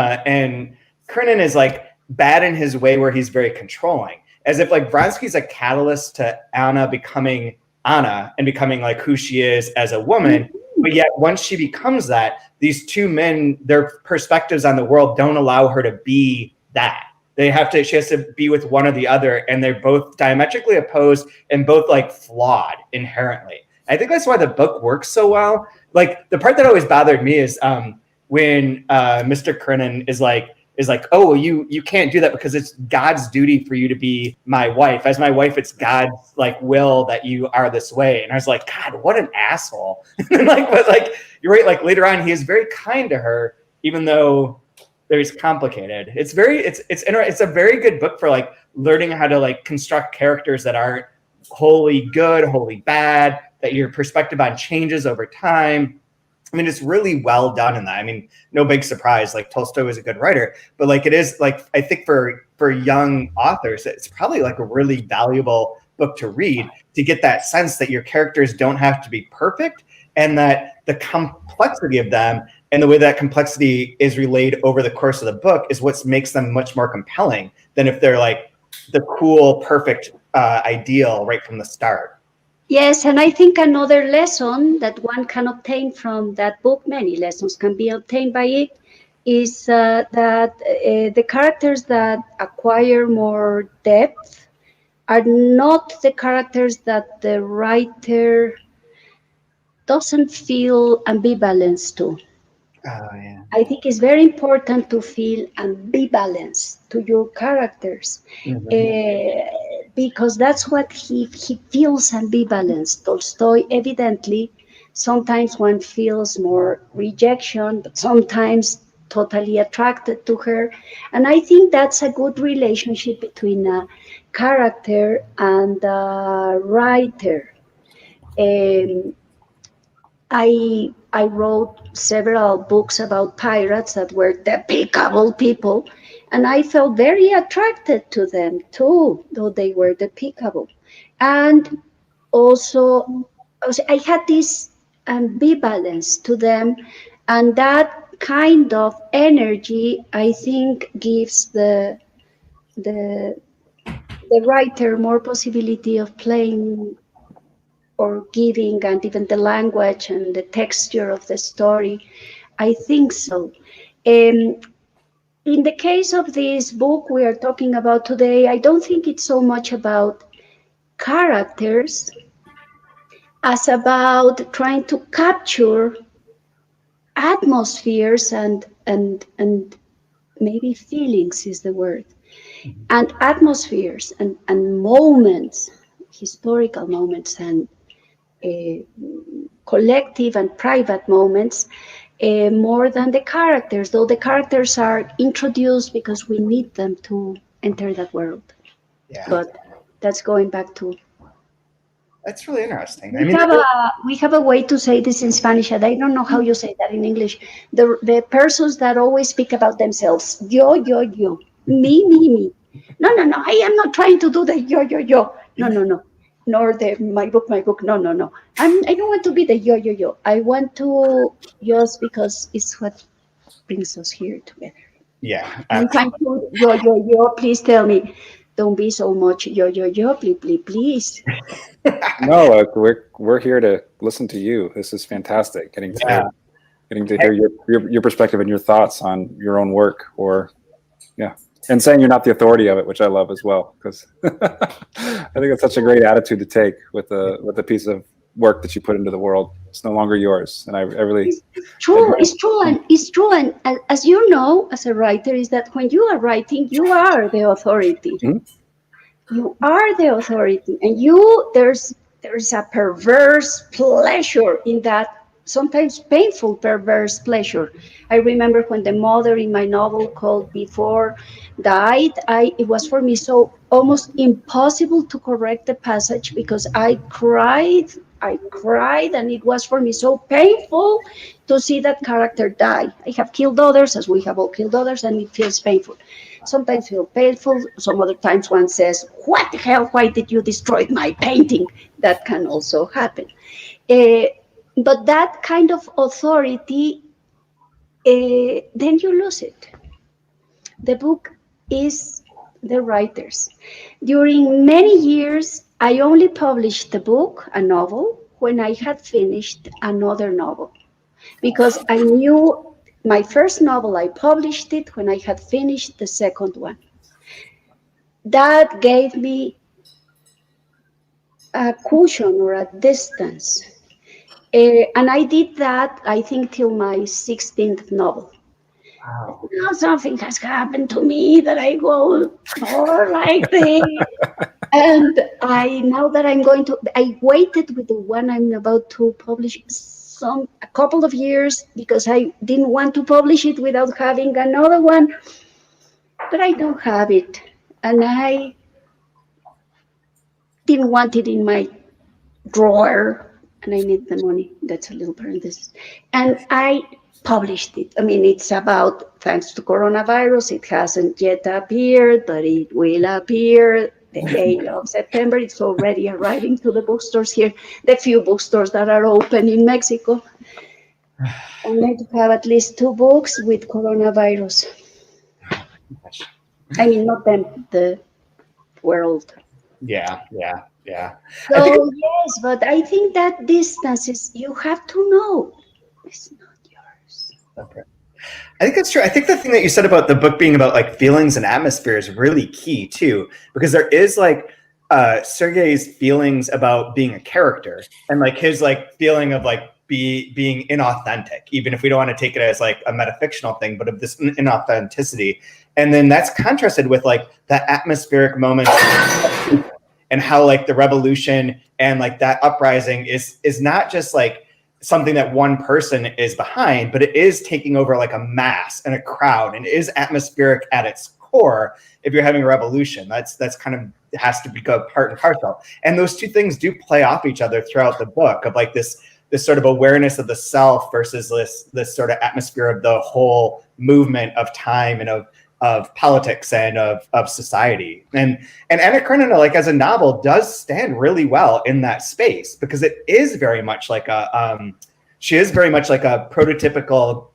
Karenin is like bad in his way where he's very controlling, as if like Vronsky's a catalyst to Anna becoming Anna and becoming like who she is as a woman. But yet, once she becomes that, these two men, their perspectives on the world don't allow her to be that. She has to be with one or the other, and they're both diametrically opposed and both like flawed inherently. I think that's why the book works so well. Like the part that always bothered me is when Mr. Karenin is like, oh, well, you can't do that because it's God's duty for you to be my wife. As my wife, it's God's like will that you are this way. And I was like, God, what an asshole. But you're right. Like later on, he is very kind to her, even though it's complicated. It's a very good book for like learning how to like construct characters that aren't wholly good, wholly bad, that your perspective on changes over time. I mean, it's really well done in that. I mean, no big surprise. Like Tolstoy was a good writer, but like it is like I think for young authors, it's probably like a really valuable book to read to get that sense that your characters don't have to be perfect, and that the complexity of them and the way that complexity is relayed over the course of the book is what makes them much more compelling than if they're like the cool, perfect ideal right from the start. Yes, and I think another lesson that one can obtain from that book, many lessons can be obtained by it, is that the characters that acquire more depth are not the characters that the writer doesn't feel ambivalence to. Oh, yeah. I think it's very important to feel ambivalence to your characters, because that's what he feels ambivalence. Tolstoy, evidently, sometimes one feels more rejection, but sometimes totally attracted to her. And I think that's a good relationship between a character and a writer. I wrote several books about pirates that were despicable people, and I felt very attracted to them too, though they were despicable. And also, I had this ambivalence to them, and that kind of energy, I think, gives the writer more possibility of playing or giving, and even the language and the texture of the story. I think so. In the case of this book we are talking about today, I don't think it's so much about characters as about trying to capture atmospheres and maybe feelings is the word, and atmospheres and moments, historical moments, and collective and private moments, more than the characters, though the characters are introduced because we need them to enter that world. Yeah. But that's going back to... That's really interesting. We have a way to say this in Spanish, and I don't know how you say that in English. The persons that always speak about themselves, yo, me. No, I am not trying to do the yo. No. Nor my book. No. I don't want to be the yo. I want to just because it's what brings us here together. Yeah. I'm trying to yo. Please tell me, don't be so much yo. Please. No, we're here to listen to you. This is fantastic. Getting to hear your perspective and your thoughts on your own work, and saying you're not the authority of it, which I love as well, because I think it's such a great attitude to take with a piece of work that you put into the world. It's no longer yours, and I really... It's true, and as you know, as a writer, is that when you are writing, you are the authority. Mm-hmm. You are the authority, and there's a perverse pleasure in that. Sometimes painful, perverse pleasure. I remember when the mother in my novel called Before died, it was for me so almost impossible to correct the passage because I cried, and it was for me so painful to see that character die. I have killed others, as we have all killed others, and it feels painful. Sometimes feel painful, some other times one says, what the hell, why did you destroy my painting? That can also happen. But that kind of authority, then you lose it. The book is the writers. During many years, I only published the book, a novel, when I had finished another novel. Because I knew my first novel, I published it when I had finished the second one. That gave me a cushion or a distance. And I did that, I think, till my 16th novel. Wow. Now something has happened to me that I go more like this. And now that I waited with the one I'm about to publish a couple of years because I didn't want to publish it without having another one. But I don't have it. And I didn't want it in my drawer, and I need the money. That's a little parenthesis. And I published it. I mean, it's about, thanks to coronavirus, it hasn't yet appeared, but it will appear the 8th of September. It's already arriving to the bookstores here, the few bookstores that are open in Mexico. I need to have at least 2 books with coronavirus. I mean, not them, the world. Yeah. So yes, but I think that distance is, you have to know it's not yours. Okay. I think that's true. I think the thing that you said about the book being about like feelings and atmosphere is really key too, because there is like Sergei's feelings about being a character and like his like feeling of like being inauthentic, even if we don't want to take it as like a metafictional thing, but of this inauthenticity. And then that's contrasted with like that atmospheric moment and how like the revolution and like that uprising is not just like something that one person is behind, but it is taking over like a mass and a crowd, and it is atmospheric at its core. If you're having a revolution, that's kind of, it has to be part and parcel. And those two things do play off each other throughout the book, of like this sort of awareness of the self versus this sort of atmosphere of the whole movement of time and of politics and of society. And Anna Karenina, like as a novel, does stand really well in that space, because it is very much like she is very much like a prototypical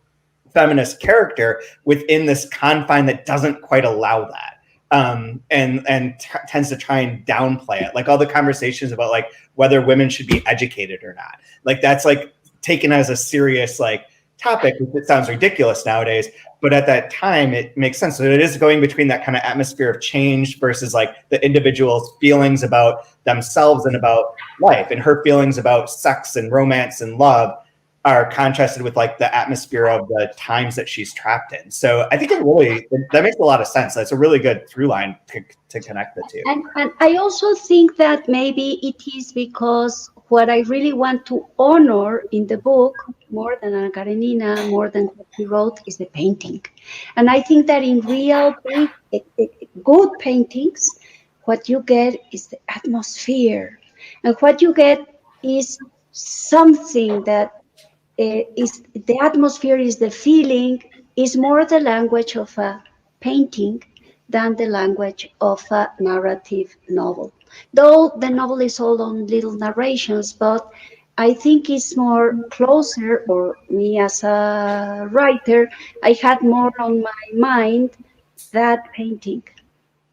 feminist character within this confine that doesn't quite allow that. And tends to try and downplay it, like all the conversations about like whether women should be educated or not. Like that's like taken as a serious like topic. It sounds ridiculous nowadays, but at that time it makes sense. So it is going between that kind of atmosphere of change versus like the individual's feelings about themselves and about life, and her feelings about sex and romance and love are contrasted with like the atmosphere of the times that she's trapped in. So I think that makes a lot of sense. That's a really good through line to connect the two. And I also think that maybe it is because what I really want to honor in the book, more than Anna Karenina, more than what she wrote, is the painting. And I think that in real good paintings, what you get is the atmosphere. And what you get is something that is the atmosphere, is the feeling, is more the language of a painting than the language of a narrative novel. Though the novel is all on little narrations, but I think it's more closer, or me as a writer, I had more on my mind that painting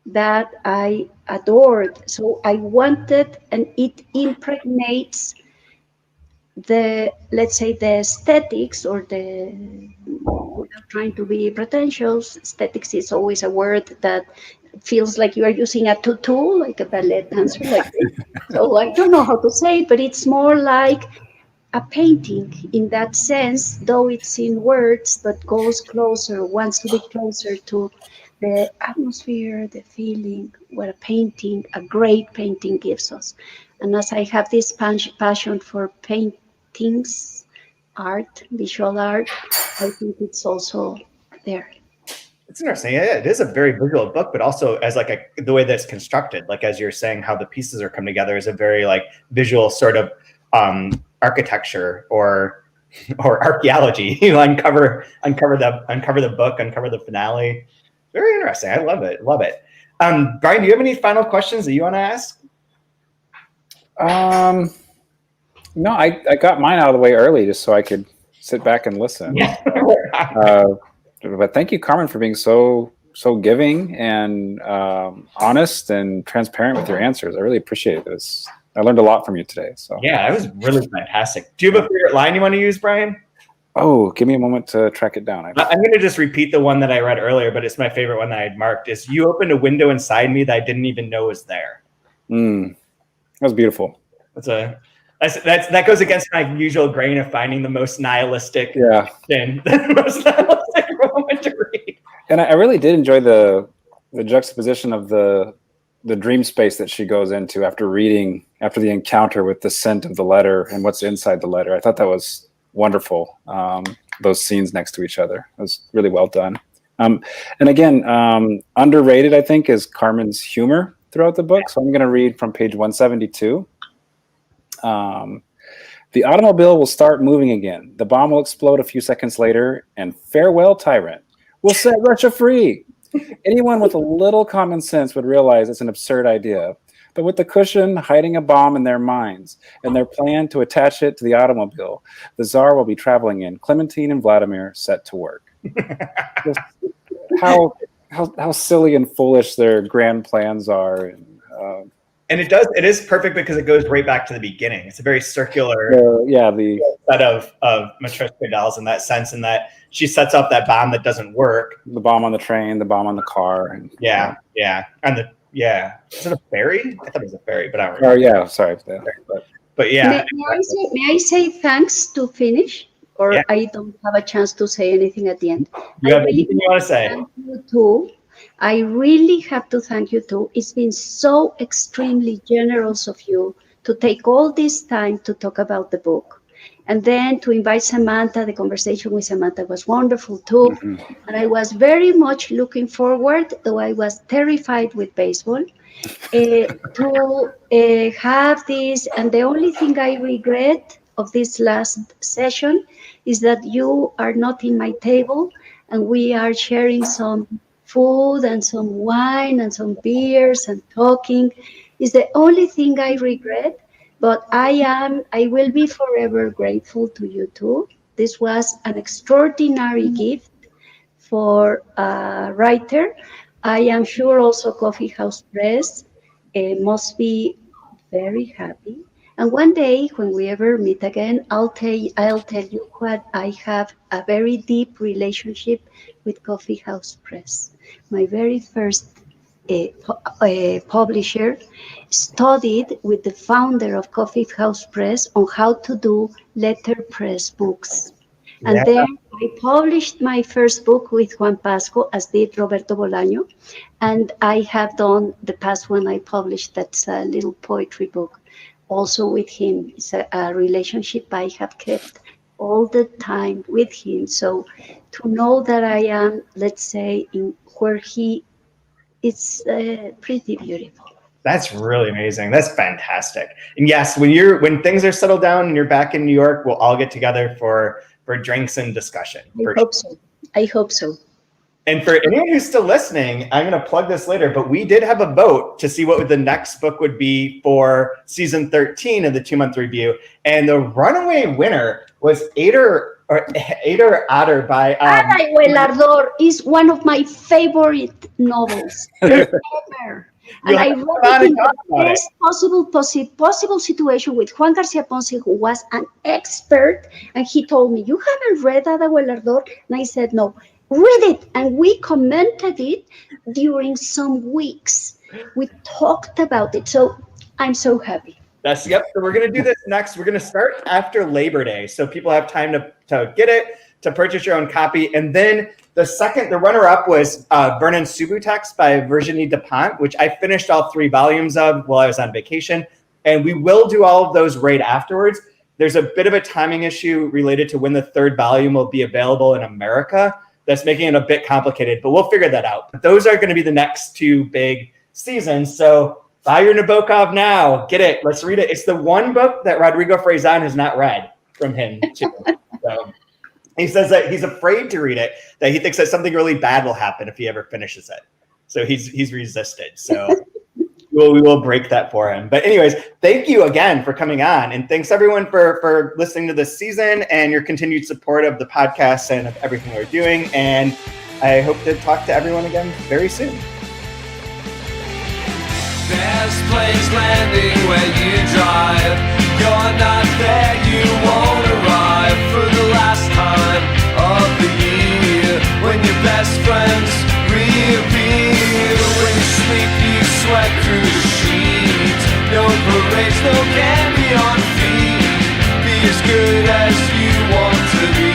that I adored. So I wanted, and it impregnates the, let's say, the aesthetics, or the, without trying to be pretentious, aesthetics is always a word that feels like you are using a tutu, like a ballet dancer, like this. So I don't know how to say it, but it's more like a painting in that sense, though it's in words, but goes closer, wants to be closer to the atmosphere, the feeling, what a great painting gives us. And as I have this passion for paintings, art, visual art, I think it's also there. It's interesting. Yeah, it is a very visual book, but also as like the way that's constructed, like as you're saying, how the pieces are come together is a very like visual sort of architecture or archaeology. You know, uncover the book, uncover the finale. Very interesting. I love it. Love it. Brian, do you have any final questions that you want to ask? No, I got mine out of the way early just so I could sit back and listen. Yeah. But thank you, Carmen, for being so giving and honest and transparent with your answers. I really appreciate this. I learned a lot from you today. So yeah, it was really fantastic. Do you have a favorite line you want to use, Brian? Oh, give me a moment to track it down. I'm going to just repeat the one that I read earlier, but it's my favorite one that I had marked. Is you opened a window inside me that I didn't even know was there. That was beautiful. That goes against my usual grain of finding the most nihilistic thing, the most nihilistic moment to read. And I really did enjoy the juxtaposition of the dream space that she goes into after the encounter with the scent of the letter and what's inside the letter. I thought that was wonderful. Those scenes next to each other. It was really well done. And again, underrated, I think, is Carmen's humor throughout the book. So I'm going to read from page 172. The automobile will start moving again. The bomb will explode a few seconds later, and farewell, tyrant. We'll set Russia free. Anyone with a little common sense would realize it's an absurd idea. But with the cushion hiding a bomb in their minds and their plan to attach it to the automobile, the Tsar will be traveling in. Clementine and Vladimir set to work. How silly and foolish their grand plans are. And it is perfect because it goes right back to the beginning. It's a very circular set of Matryoshka dolls in that sense, in that she sets up that bomb that doesn't work. The bomb on the train, the bomb on the car. And, and is it a ferry? I thought it was a ferry, but I don't remember. Oh yeah, sorry. But yeah. May I say thanks to finish? Or I don't have a chance to say anything at the end. You have anything you want to say? Thank you too. I really have to thank you too. It's been so extremely generous of you to take all this time to talk about the book. And then to invite Samantha. The conversation with Samantha was wonderful too. Mm-hmm. And I was very much looking forward, though I was terrified with baseball, to have this. And the only thing I regret of this last session is that you are not in my table and we are sharing some food and some wine and some beers and talking. Is the only thing I regret, but I will be forever grateful to you too. This was an extraordinary gift for a writer. I am sure also Coffee House Press must be very happy. And one day, when we ever meet again, I'll tell you what I have a very deep relationship with Coffee House Press. My very first publisher studied with the founder of Coffee House Press on how to do letterpress books. And then I published my first book with Juan Pasco, as did Roberto Bolaño. And I have done the past one I published, that's a little poetry book, also with him. It's a relationship I have kept all the time with him. So to know that I am, let's say, in where he is, pretty beautiful. That's really amazing. That's fantastic. And yes, when things are settled down and you're back in New York, we'll all get together for drinks and discussion. I hope so. And for anyone who's still listening, I'm going to plug this later, but we did have a vote to see what the next book would be for season 13 of the 2-month review. And the runaway winner was Ader Otter by... Ana y Velador is one of my favorite novels ever. And I wrote it in the best possible situation with Juan Garcia Ponce, who was an expert. And he told me, you haven't read Ada Velador? And I said, no. Read it, and we commented it during some weeks. We talked about it, so I'm so happy. So we're going to do this next. We're going to start after Labor Day, so people have time to get it, to purchase your own copy. And then the runner-up was Vernon Subutex by Virginie Despentes, which I finished all 3 volumes of while I was on vacation. And we will do all of those right afterwards. There's a bit of a timing issue related to when the 3rd volume will be available in America. that's making it a bit complicated, but we'll figure that out. But those are going to be the next two big seasons. So buy your Nabokov now. Get it. Let's read it. It's the one book that Rodrigo Frazan has not read from him, too. So he says that he's afraid to read it, that he thinks that something really bad will happen if he ever finishes it. So he's resisted. So we will break that for him. But anyways, thank you again for coming on. And thanks everyone for listening to this season and your continued support of the podcast and of everything we're doing. And I hope to talk to everyone again very soon. There's planes landing where you drive. You're not there, you won't arrive for the last time of the year. When your best friends reappear. When you sleep, you sweat through the sheets. No parades, no candy on feet. Be as good as you want to be.